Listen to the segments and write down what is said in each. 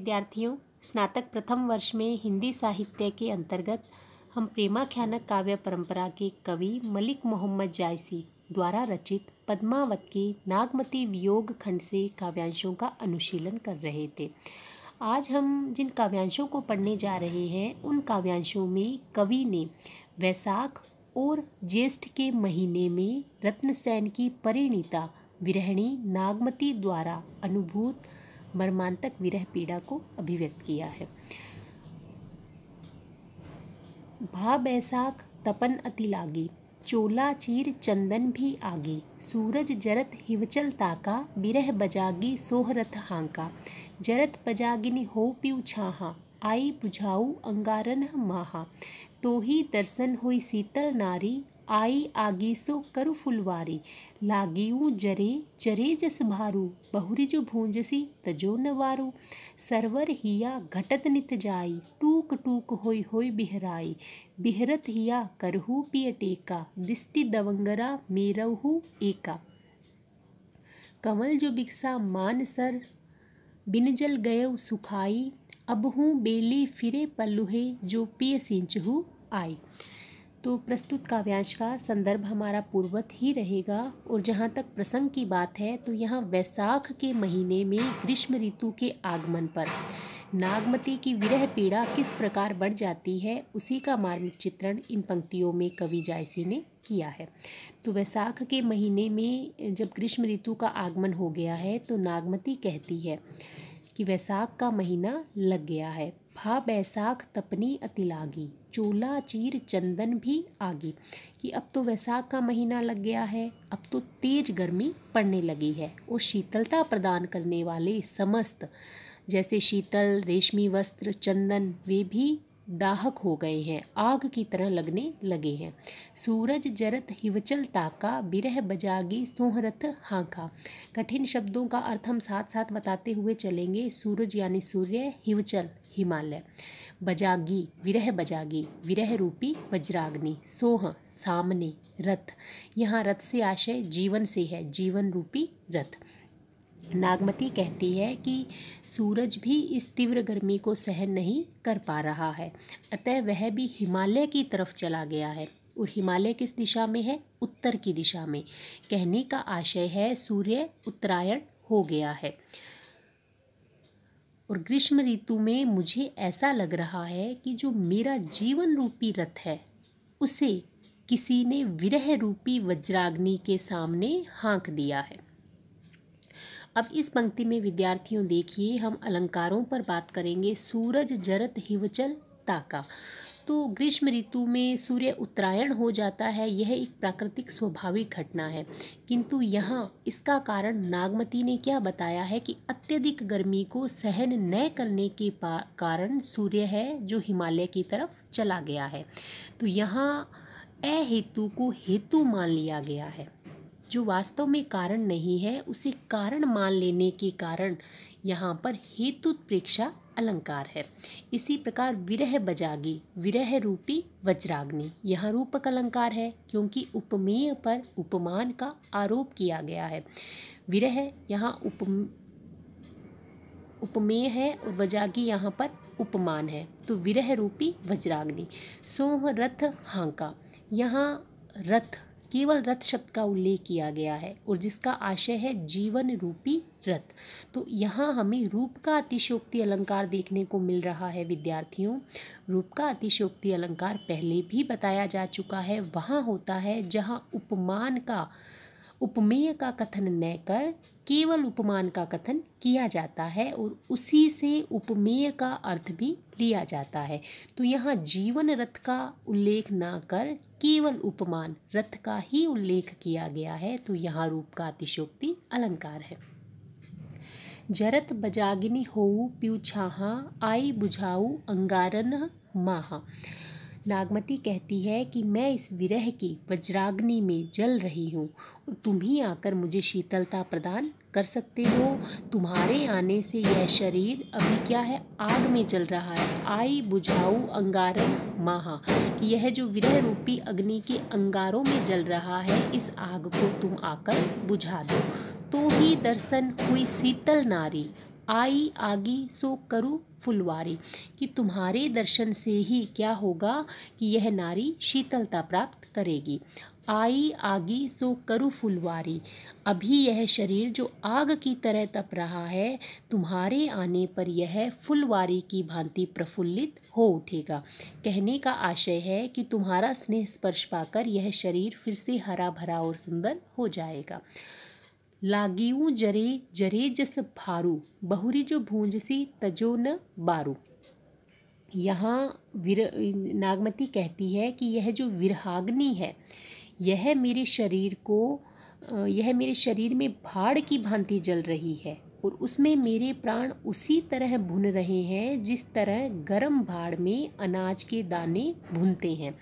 विद्यार्थियों, स्नातक प्रथम वर्ष में हिंदी साहित्य के अंतर्गत हम प्रेमाख्यानक काव्य परंपरा के कवि मलिक मोहम्मद जायसी द्वारा रचित पद्मावत के नागमती वियोग खंड से काव्यांशों का अनुशीलन कर रहे थे। आज हम जिन काव्यांशों को पढ़ने जा रहे हैं उन काव्यांशों में कवि ने वैशाख और ज्येष्ठ के महीने में रत्नसेन की परिणीता विरहिणी नागमती द्वारा अनुभूत मर्मांतक विरह पीड़ा को अभिव्यक्त किया है। भा बैसाख तपन अति लागी, चोला चीर चंदन भी आगी, सूरज जरत हिवचल ताका, बिरह बजागी सोहरथ हांका, जरत बजागिनी हो पीऊ छाहा, आई बुझाऊ अंगारन माहा, तो ही दर्शन होई शीतल नारी, आई आगी सो करु फुलवारी, लागियू जरे जरे जस भारू, बहुरी जो भूंजसी तजो नवारू, सरवर हिया घटत नित जाई, टूक टूक होई होई बिहराई, बिहरत हिया करहू पिय टेका, दिष्टि दवंगरा मेरहू एका, कमल जो बिकसा मान सर, बिन जल गयउ सुखाई, अबहू बेली फिरे पल्लुहे, जो पिय सिंचहू आई। तो प्रस्तुत काव्यांश का संदर्भ हमारा पूर्ववत ही रहेगा और जहाँ तक प्रसंग की बात है तो यहाँ वैशाख के महीने में ग्रीष्म ऋतु के आगमन पर नागमती की विरह पीड़ा किस प्रकार बढ़ जाती है उसी का मार्मिक चित्रण इन पंक्तियों में कवि जायसी ने किया है। तो वैशाख के महीने में जब ग्रीष्म ऋतु का आगमन हो गया है तो नागमती कहती है कि वैशाख का महीना लग गया है। भा बैसाख तपनी अति लागी, चोला चीर चंदन भी आगी, कि अब तो वैशाख का महीना लग गया है, अब तो तेज गर्मी पड़ने लगी है और शीतलता प्रदान करने वाले समस्त जैसे शीतल रेशमी वस्त्र चंदन वे भी दाहक हो गए हैं, आग की तरह लगने लगे हैं। सूरज जरत हिवचल ताका, बिरह बजागी सोहरथ हांका। कठिन शब्दों का अर्थ हम साथ साथ बताते हुए चलेंगे। सूरज यानी सूर्य, हिवचल हिमालय, बजागी विरह बजागी विरह रूपी वज्राग्नि, सोह सामने, रथ यहाँ रथ से आशय जीवन से है, जीवन रूपी रथ। नागमती कहती है कि सूरज भी इस तीव्र गर्मी को सहन नहीं कर पा रहा है, अतः वह भी हिमालय की तरफ चला गया है। और हिमालय किस दिशा में है? उत्तर की दिशा में। कहने का आशय है सूर्य उत्तरायण हो गया है। और ग्रीष्म ऋतु में मुझे ऐसा लग रहा है कि जो मेरा जीवन रूपी रथ है उसे किसी ने विरह रूपी वज्राग्नि के सामने हाँक दिया है। अब इस पंक्ति में विद्यार्थियों देखिए हम अलंकारों पर बात करेंगे। सूरज जरत हिवचल ताका, तो ग्रीष्म ऋतु में सूर्य उत्तरायण हो जाता है, यह एक प्राकृतिक स्वाभाविक घटना है, किंतु यहाँ इसका कारण नागमती ने क्या बताया है कि अत्यधिक गर्मी को सहन न करने के कारण सूर्य है जो हिमालय की तरफ चला गया है। तो यहाँ अहेतु को हेतु मान लिया गया है, जो वास्तव में कारण नहीं है उसे कारण मान लेने के कारण यहाँ पर हेतुत्प्रेक्षा अलंकार है। इसी प्रकार विरह बजागी, विरह रूपी वज्राग्नि, यहाँ रूपक अलंकार है क्योंकि उपमेय पर उपमान का आरोप किया गया है। विरह यहाँ उपमेय है और वजागी यहाँ पर उपमान है, तो विरह रूपी वज्राग्नि। सोह रथ हांका, यहाँ रथ केवल रथ शब्द का उल्लेख किया गया है और जिसका आशय है जीवन रूपी रथ। तो यहाँ हमें रूप का अतिशयोक्ति अलंकार देखने को मिल रहा है विद्यार्थियों। रूप का अतिशयोक्ति अलंकार पहले भी बताया जा चुका है, वहाँ होता है जहाँ उपमान का उपमेय का कथन न कर केवल उपमान का कथन किया जाता है और उसी से उपमेय का अर्थ भी लिया जाता है। तो यहाँ जीवन रथ का उल्लेख ना कर केवल उपमान रथ का ही उल्लेख किया गया है, तो यहाँ रूप का अतिशयोक्ति अलंकार है। जरत बजागिनी होऊ पीऊ छाहा, आई बुझाऊ अंगारन माहा। नागमती कहती है कि मैं इस विरह की वज्राग्नि में जल रही हूँ और तुम ही आकर मुझे शीतलता प्रदान कर सकते हो। तुम्हारे आने से यह शरीर अभी क्या है, आग में जल रहा है। आई बुझाऊ अंगारन माहा, कि यह जो विरह रूपी अग्नि के अंगारों में जल रहा है इस आग को तुम आकर बुझा दो। तो ही दर्शन हुई शीतल नारी, आई आगी सो करु फुलवारी, कि तुम्हारे दर्शन से ही क्या होगा कि यह नारी शीतलता प्राप्त करेगी। आई आगी सो करु फुलवारी, अभी यह शरीर जो आग की तरह तप रहा है, तुम्हारे आने पर यह फुलवारी की भांति प्रफुल्लित हो उठेगा। कहने का आशय है कि तुम्हारा स्नेह स्पर्श पाकर यह शरीर फिर से हरा भरा और सुंदर हो जाएगा। लागियूं जरे जरे जस भारू, बहुरी जो भूंजसी तजो न बारू। यहाँ नागमती कहती है कि यह जो विरहाग्नि है, यह मेरे शरीर में भाड़ की भांति जल रही है और उसमें मेरे प्राण उसी तरह भुन रहे हैं जिस तरह गर्म भाड़ में अनाज के दाने भुनते हैं।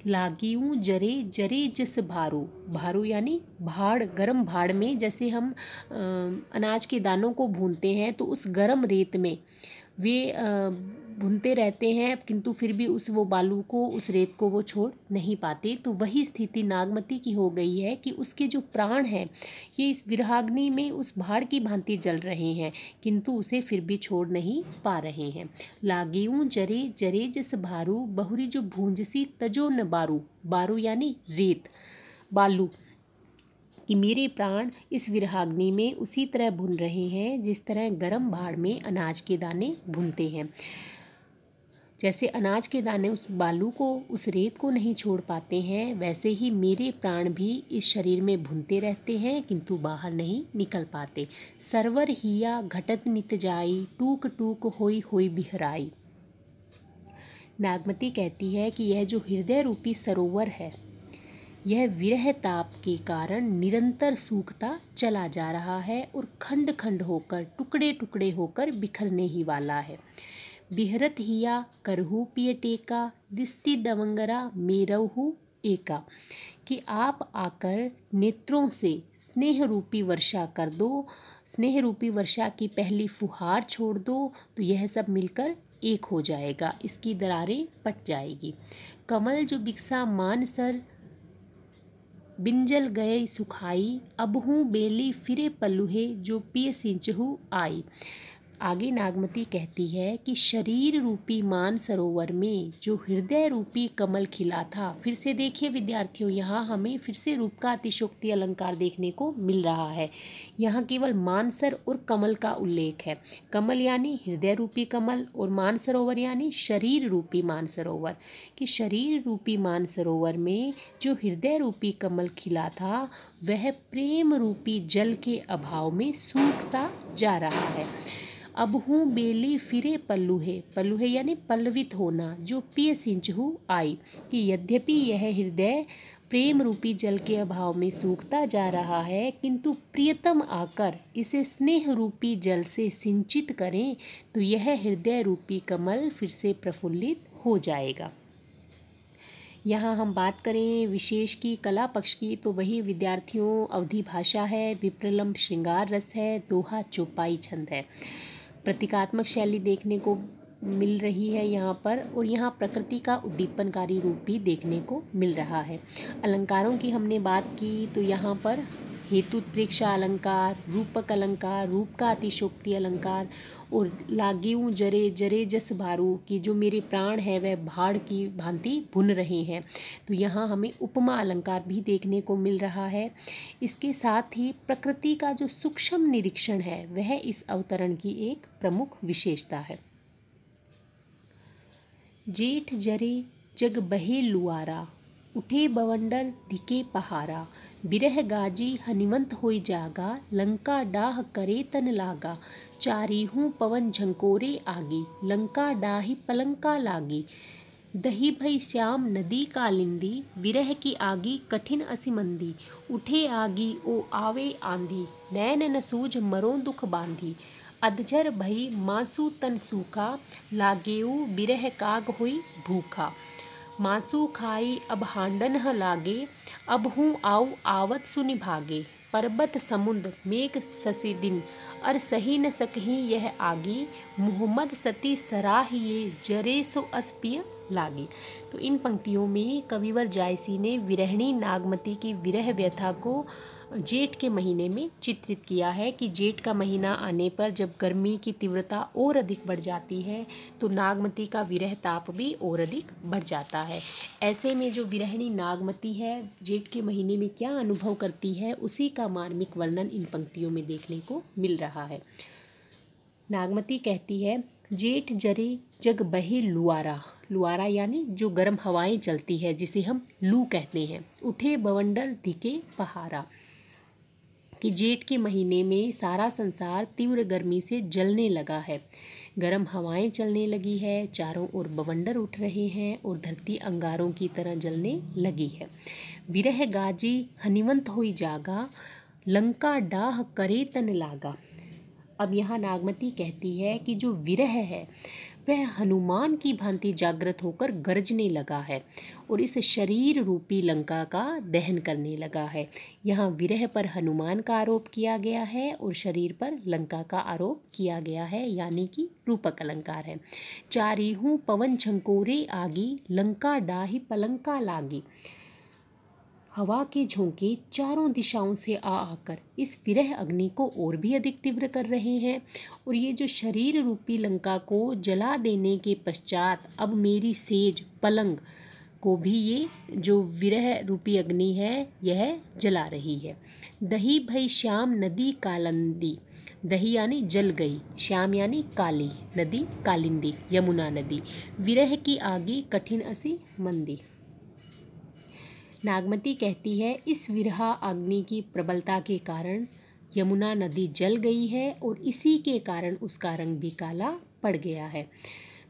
लागियूं जरे जरे जस भारू, भारू यानी भाड़, गर्म भाड़ में जैसे हम अनाज के दानों को भूनते हैं तो उस गर्म रेत में वे भूनते रहते हैं, किंतु फिर भी वो बालू को, उस रेत को वो छोड़ नहीं पाते। तो वही स्थिति नागमती की हो गई है कि उसके जो प्राण हैं ये इस विरहाग्नि में उस भाड़ की भांति जल रहे हैं, किंतु उसे फिर भी छोड़ नहीं पा रहे हैं। लागियूं जरे जरे जस भारू, बहुरी जो भूंजसी तजो न बारू, बारू यानी रेत, बालू, कि मेरे प्राण इस विरहाग्नि में उसी तरह भुन रहे हैं जिस तरह गर्म भाड़ में अनाज के दाने भुनते हैं। जैसे अनाज के दाने उस बालू को, उस रेत को नहीं छोड़ पाते हैं, वैसे ही मेरे प्राण भी इस शरीर में भुनते रहते हैं किंतु बाहर नहीं निकल पाते। सरवर हिया घटत नित जाई, टूक टूक होई होई बिहराई। नागमती कहती है कि यह जो हृदय रूपी सरोवर है, यह विरह ताप के कारण निरंतर सूखता चला जा रहा है और खंड खंड होकर, टुकड़े टुकड़े होकर बिखरने ही वाला है। बिहरत हिया करहु पिय टेका, दिष्टि दवंगरा मेरहु एका, कि आप आकर नेत्रों से स्नेह रूपी वर्षा कर दो, स्नेह रूपी वर्षा की पहली फुहार छोड़ दो, तो यह सब मिलकर एक हो जाएगा, इसकी दरारें पट जाएगी। कमल जो बिकसा मानसर, बिंजल गए सुखाई, अबहू बेली फिरे पल्लुहे, जो पिय सिंचहु आई। आगे नागमती कहती है कि शरीर रूपी मान सरोवर में जो हृदय रूपी कमल खिला था, फिर से देखिए विद्यार्थियों, यहाँ हमें फिर से रूप का अतिशोक्ति अलंकार देखने को मिल रहा है। यहाँ केवल मानसर और कमल का उल्लेख है। कमल यानी हृदय रूपी कमल और मानसरोवर यानी शरीर रूपी मानसरोवर, कि शरीर रूपी मानसरोवर में जो हृदय रूपी कमल खिला था वह प्रेम रूपी जल के अभाव में सूखता जा रहा है। अबहू बेली फिरे पल्लुहे, पल्लुहे यानी पल्लवित होना, जो पिय सिंचहु आई, कि यद्यपि यह हृदय प्रेम रूपी जल के अभाव में सूखता जा रहा है, किंतु प्रियतम आकर इसे स्नेह रूपी जल से सिंचित करें तो यह हृदय रूपी कमल फिर से प्रफुल्लित हो जाएगा। यहाँ हम बात करें विशेष की, कला पक्ष की, तो वही विद्यार्थियों अवधि भाषा है, विप्रलंब श्रृंगार रस है, दोहा चौपाई छंद है। प्रतीकात्मक शैली देखने को मिल रही है यहाँ पर, और यहाँ प्रकृति का उद्दीपनकारी रूप भी देखने को मिल रहा है। अलंकारों की हमने बात की तो यहाँ पर हेतुत्प्रेक्षा अलंकार, रूपक अलंकार, रूप का अतिशोक्ति अलंकार, और लागियूं जरे जरे जस भारू, की जो मेरे प्राण है वह भाड़ की भांति भुन रहे हैं, तो यहाँ हमें उपमा अलंकार भी देखने को मिल रहा है। इसके साथ ही प्रकृति का जो सूक्ष्म निरीक्षण है वह इस अवतरण की एक प्रमुख विशेषता है। जेठ जरे जग बहे लुआरा, उठे बवंडर धिके पहारा, बिरह गाजी हनिमंत होई जागा, लंका डाह करे तन लागा, चारीहूँ पवन झंकोरे आगी, लंका डाही पलंका लागी, दही भई श्याम नदी कालिंदी, विरह की आगी कठिन असिमंदी, उठे आगी ओ आवे आंधी, नैन न सूझ मरो दुख बांधी, अधझर भई मासू तन सूखा, लागेऊ बिरह काग हुई भूखा, मासू खाई अब हांडन ह लागे, अब हूँ आऊ आवत सुनि भागे, पर्वत समुद्र मेघ ससी दिन, अर सही न सकही यह आगी, मोहम्मद सती सराहिए जरे सो अस्पिय लागी। तो इन पंक्तियों में कविवर जायसी ने विरहणी नागमती की विरह व्यथा को जेठ के महीने में चित्रित किया है कि जेठ का महीना आने पर जब गर्मी की तीव्रता और अधिक बढ़ जाती है तो नागमती का विरह ताप भी और अधिक बढ़ जाता है। ऐसे में जो विरहिणी नागमती है जेठ के महीने में क्या अनुभव करती है उसी का मार्मिक वर्णन इन पंक्तियों में देखने को मिल रहा है। नागमती कहती है, जेठ जरे जग बहे लुआरा, लुआरा यानी जो गर्म हवाएं चलती है जिसे हम लू कहते हैं, उठे बवंडर धिके पहारा, कि जेठ के महीने में सारा संसार तीव्र गर्मी से जलने लगा है, गर्म हवाएं चलने लगी है, चारों ओर बवंडर उठ रहे हैं और धरती अंगारों की तरह जलने लगी है। विरह गाजी हनिवंत हुई जागा, लंका डाह करे तन लागा। अब यहाँ नागमती कहती है कि जो विरह है वह हनुमान की भांति जागृत होकर गरजने लगा है और इस शरीर रूपी लंका का दहन करने लगा है। यहाँ विरह पर हनुमान का आरोप किया गया है और शरीर पर लंका का आरोप किया गया है, यानी कि रूपक अलंकार है। चारिहूँ पवन झंकोरे आगी, लंका डाही पलंका लागी। हवा के झोंके चारों दिशाओं से आकर इस विरह अग्नि को और भी अधिक तीव्र कर रहे हैं और ये जो शरीर रूपी लंका को जला देने के पश्चात अब मेरी सेज पलंग को भी ये जो विरह रूपी अग्नि है यह जला रही है। दही भई श्याम नदी कालिंदी, दही यानी जल गई, श्याम यानी काली, नदी कालिंदी यमुना नदी, विरह की आगी कठिन असी मंदी। नागमती कहती है इस विरह अग्नि की प्रबलता के कारण यमुना नदी जल गई है और इसी के कारण उसका रंग भी काला पड़ गया है।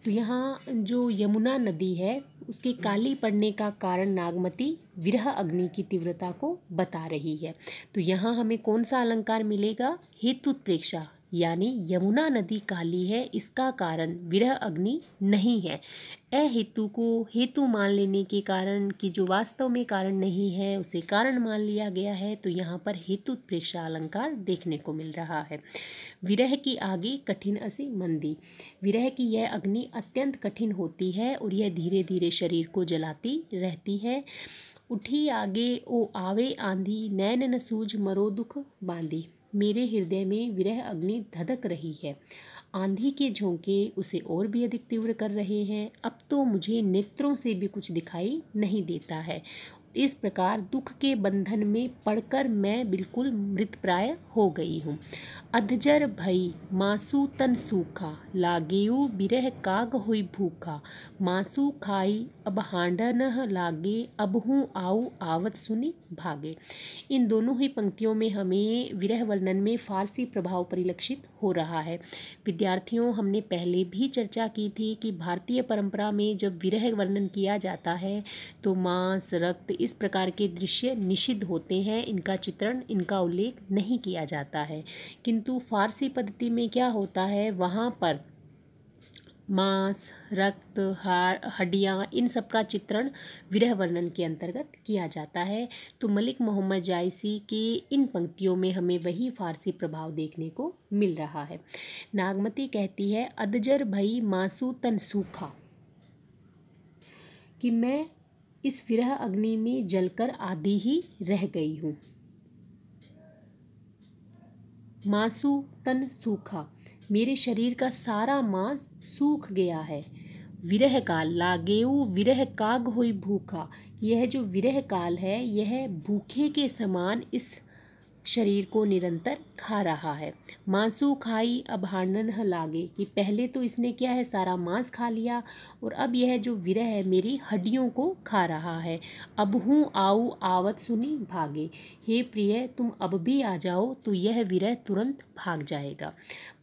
तो यहाँ जो यमुना नदी है उसके काली पड़ने का कारण नागमती विरह अग्नि की तीव्रता को बता रही है। तो यहाँ हमें कौन सा अलंकार मिलेगा? हेतुत्प्रेक्षा, यानी यमुना नदी काली है इसका कारण विरह अग्नि नहीं है। अहेतु को हेतु मान लेने के कारण कि जो वास्तव में कारण नहीं है उसे कारण मान लिया गया है, तो यहाँ पर हेतुत्प्रेक्षा अलंकार देखने को मिल रहा है। विरह की आगे कठिन असी मंदी, विरह की यह अग्नि अत्यंत कठिन होती है और यह धीरे धीरे शरीर को जलाती रहती है। उठी आगे ओ आवे आंधी, नैन न सूझ मरो दुख बांधी। मेरे हृदय में विरह अग्नि धधक रही है, आंधी के झोंके उसे और भी अधिक तीव्र कर रहे हैं। अब तो मुझे नेत्रों से भी कुछ दिखाई नहीं देता है। इस प्रकार दुख के बंधन में पड़कर मैं बिल्कुल मृतप्राय हो गई हूँ। अधजर भई मासू तन सूखा, लागेऊ बिरह काग हुई भूखा। मासू खाई अब हांडा न लागे, अब हूँ आऊ आवत सुनी भागे। इन दोनों ही पंक्तियों में हमें विरह वर्णन में फारसी प्रभाव परिलक्षित हो रहा है। विद्यार्थियों, हमने पहले भी चर्चा की थी कि भारतीय परंपरा में जब विरह वर्णन किया जाता है तो मांस, रक्त इस प्रकार के दृश्य निषिद्ध होते हैं, इनका चित्रण, इनका उल्लेख नहीं किया जाता है। किंतु फारसी पद्धति में क्या होता है, वहाँ पर मांस, रक्त, हड्डियाँ इन सब का चित्रण विरह वर्णन के अंतर्गत किया जाता है। तो मलिक मोहम्मद जायसी के इन पंक्तियों में हमें वही फारसी प्रभाव देखने को मिल रहा है। नागमती कहती है अदजर भई मासू तन सूखा, कि मैं इस विरह अग्नि में जलकर आधी ही रह गई हूँ। मासू तन सूखा, मेरे शरीर का सारा मांस सूख गया है। विरह काल, लागेऊ विरह काग हुई भूखा, यह जो विरह काल है यह भूखे के समान इस शरीर को निरंतर खा रहा है। मांसू खाई अब हांडन लागे, कि पहले तो इसने क्या है सारा मांस खा लिया और अब यह जो विरह है मेरी हड्डियों को खा रहा है। अब हूँ आऊ आवत सुनी भागे, हे प्रिय तुम अब भी आ जाओ तो यह विरह तुरंत भाग जाएगा।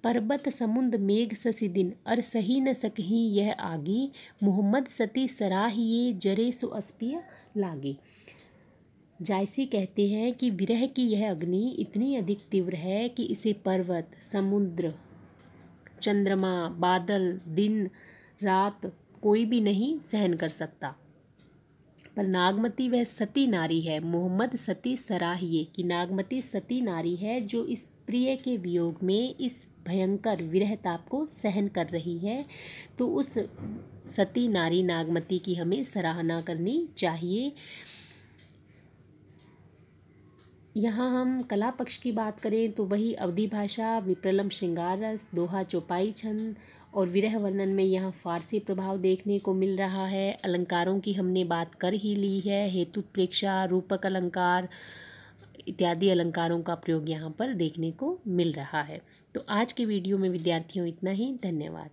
पर्वत समुंद मेघ ससी दिन, अर सही न सकही यह आगी। मोहम्मद सती सराहिए जरे सो अस्पिय लागी। जायसी कहते हैं कि विरह की यह अग्नि इतनी अधिक तीव्र है कि इसे पर्वत, समुद्र, चंद्रमा, बादल, दिन, रात कोई भी नहीं सहन कर सकता। पर नागमती वह सती नारी है, मोहम्मद सती सराहिए, कि नागमती सती नारी है जो इस प्रिय के वियोग में इस भयंकर विरह ताप को सहन कर रही है। तो उस सती नारी नागमती की हमें सराहना करनी चाहिए। यहाँ हम कला पक्ष की बात करें तो वही अवधी भाषा, विप्रलंब श्रृंगार रस, दोहा चौपाई छंद और विरह वर्णन में यहाँ फारसी प्रभाव देखने को मिल रहा है। अलंकारों की हमने बात कर ही ली है, हेतु प्रेक्षा, रूपक अलंकार इत्यादि अलंकारों का प्रयोग यहाँ पर देखने को मिल रहा है। तो आज के वीडियो में विद्यार्थियों इतना ही। धन्यवाद।